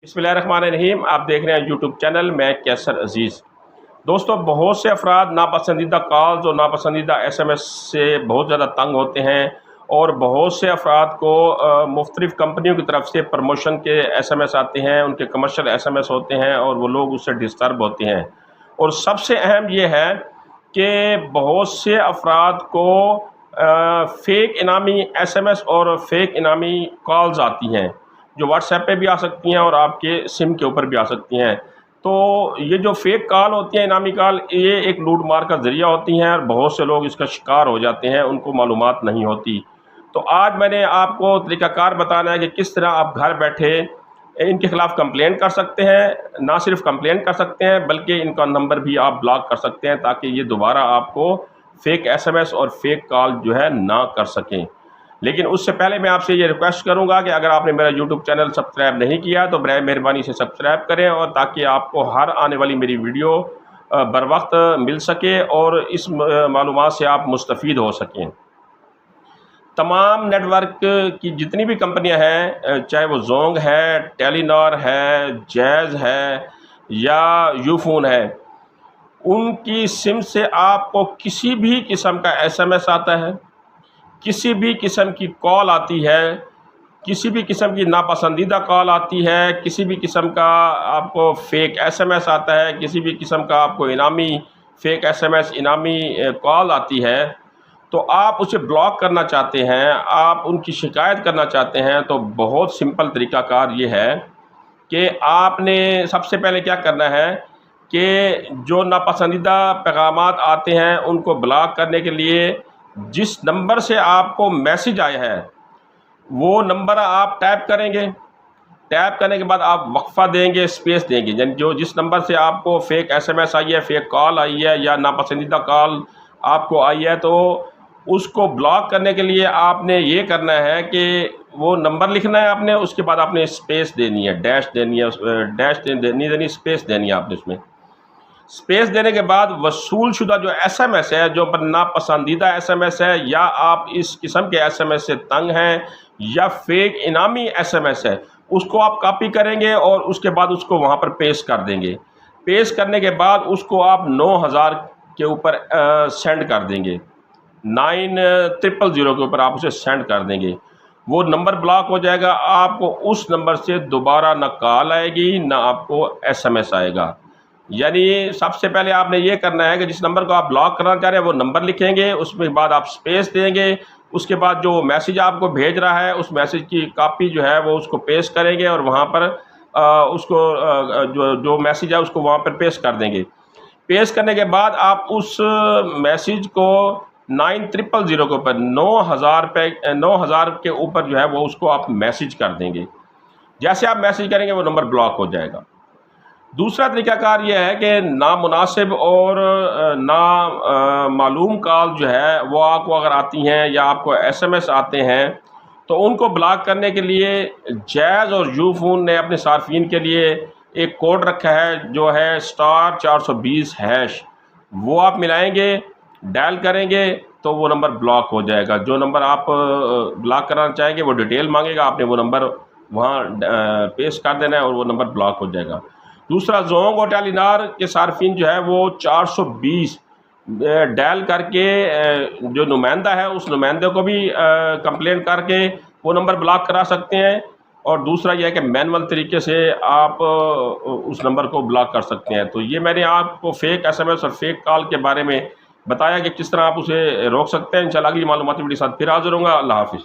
बिस्मिल्लाहिर्रहमानिर्रहीम। आप देख रहे हैं यूट्यूब चैनल मैं कैसर अजीज़। दोस्तों, बहुत से अफराद नापसंदीदा कॉल्स और नापसंदीदा SMS से बहुत ज़्यादा तंग होते हैं और बहुत से अफराद को मुख्तलिफ़ कंपनियों की तरफ से प्रमोशन के SMS आते हैं, उनके कमर्शियल SMS होते हैं और वो लोग उससे डिस्टर्ब होते हैं। और सबसे अहम ये है कि बहुत से अफराद को फ़ेक इनामी SMS और फ़ेक इनामी कॉल्स आती हैं, जो व्हाट्सएप पे भी आ सकती हैं और आपके सिम के ऊपर भी आ सकती हैं। तो ये जो फेक कॉल होती हैं, इनामी कॉल, ये एक लूट मार का ज़रिया होती हैं और बहुत से लोग इसका शिकार हो जाते हैं, उनको मालूमात नहीं होती। तो आज मैंने आपको तरीक़ाकार बताना है कि किस तरह आप घर बैठे इनके ख़िलाफ़ कंप्लेंट कर सकते हैं। ना सिर्फ कंप्लेंट कर सकते हैं बल्कि इनका नंबर भी आप ब्लॉक कर सकते हैं, ताकि ये दोबारा आपको फ़ेक SMS और फ़ेक कॉल जो है ना कर सकें। लेकिन उससे पहले मैं आपसे ये रिक्वेस्ट करूंगा कि अगर आपने मेरा यूट्यूब चैनल सब्सक्राइब नहीं किया तो बराए मेहरबानी से सब्सक्राइब करें, और ताकि आपको हर आने वाली मेरी वीडियो बर वक्त मिल सके और इस मालूमात से आप मुस्तफ़ीद हो सकें। तमाम नेटवर्क की जितनी भी कंपनियां हैं, चाहे वो जोंग है, टेलीनॉर है, जैज़ है या यूफोन है, उनकी सिम से आपको किसी भी किस्म का SMS आता है, किसी भी किस्म की कॉल आती है, किसी भी किस्म की नापसंदीदा कॉल आती है, किसी भी किस्म का आपको फ़ेक SMS आता है, किसी भी किस्म का आपको इनामी फ़ेक SMS इनामी कॉल आती है, तो आप उसे ब्लॉक करना चाहते हैं, आप उनकी शिकायत करना चाहते हैं, तो बहुत सिंपल तरीक़ाकार ये है कि आपने सबसे पहले क्या करना है कि जो नापसंदीदा पैगामात आते हैं उनको ब्लॉक करने के लिए जिस नंबर से आपको मैसेज आया है वो नंबर आप टैप करेंगे। टैप करने के बाद आप वक्फ़ा देंगे, स्पेस देंगे, यानी जो जिस नंबर से आपको फ़ेक SMS आई है, फ़ेक कॉल आई है या नापसंदीदा कॉल आपको आई है, तो उसको ब्लॉक करने के लिए आपने ये करना है कि वो नंबर लिखना है आपने, उसके बाद आपने स्पेस देनी है, डैश देनी है, नहीं देनी, स्पेस देनी है आपने उसमें। स्पेस देने के बाद वसूल शुदा जो SMS है, जो नापसंदीदा SMS है, या आप इस किस्म के SMS से तंग हैं या फेक इनामी SMS है, उसको आप कॉपी करेंगे और उसके बाद उसको वहाँ पर पेस्ट कर देंगे। पेस्ट करने के बाद उसको आप 9000 के ऊपर सेंड कर देंगे, 9000 के ऊपर आप उसे सेंड कर देंगे। वो नंबर ब्लॉक हो जाएगा, आपको उस नंबर से दोबारा ना कॉल आएगी ना आपको SMS आएगा। यानी सबसे पहले आपने ये करना है कि जिस नंबर को आप ब्लॉक करना चाह रहे हैं वो नंबर लिखेंगे, उसके बाद आप स्पेस देंगे, उसके बाद जो मैसेज आपको भेज रहा है उस मैसेज की कॉपी जो है वो उसको पेस्ट करेंगे और वहाँ पर जो मैसेज है उसको वहाँ पर पेस्ट कर देंगे। पेस्ट करने के बाद आप उस मैसेज को 9000 के ऊपर 9000 के ऊपर जो है वो उसको आप मैसेज कर देंगे। जैसे आप मैसेज करेंगे वो नंबर ब्लॉक हो जाएगा। दूसरा तरीक़ाकार ये है कि नामुनासिब और मालूम कॉल जो है वो आपको अगर आती हैं या आपको SMS आते हैं, तो उनको ब्लॉक करने के लिए जैज़ और यूफोन ने अपने सार्फिन के लिए एक कोड रखा है जो है *420#। वो आप मिलाएंगे, डायल करेंगे तो वो नंबर ब्लॉक हो जाएगा। जो नंबर आप ब्लॉक कराना चाहेंगे वो डिटेल मांगेगा, आपने वो नंबर वहाँ पेस्ट कर देना है और वो नंबर ब्लॉक हो जाएगा। दूसरा, जोंग और टेलीनॉर के सार्फिन जो है वो 420 डायल करके जो नुमाइंदा है उस नुमाइंदे को भी कंप्लेंट करके वो नंबर ब्लॉक करा सकते हैं। और दूसरा यह है कि मैनुअल तरीके से आप उस नंबर को ब्लॉक कर सकते हैं। तो ये मैंने आपको फ़ेक SMS और फ़ेक कॉल के बारे में बताया कि किस तरह आप उसे रोक सकते हैं। इंशाल्लाह अगली मालूमाती वीडियो के साथ फिर हाज़िर होऊंगा। अल्लाह हाफ़िज़।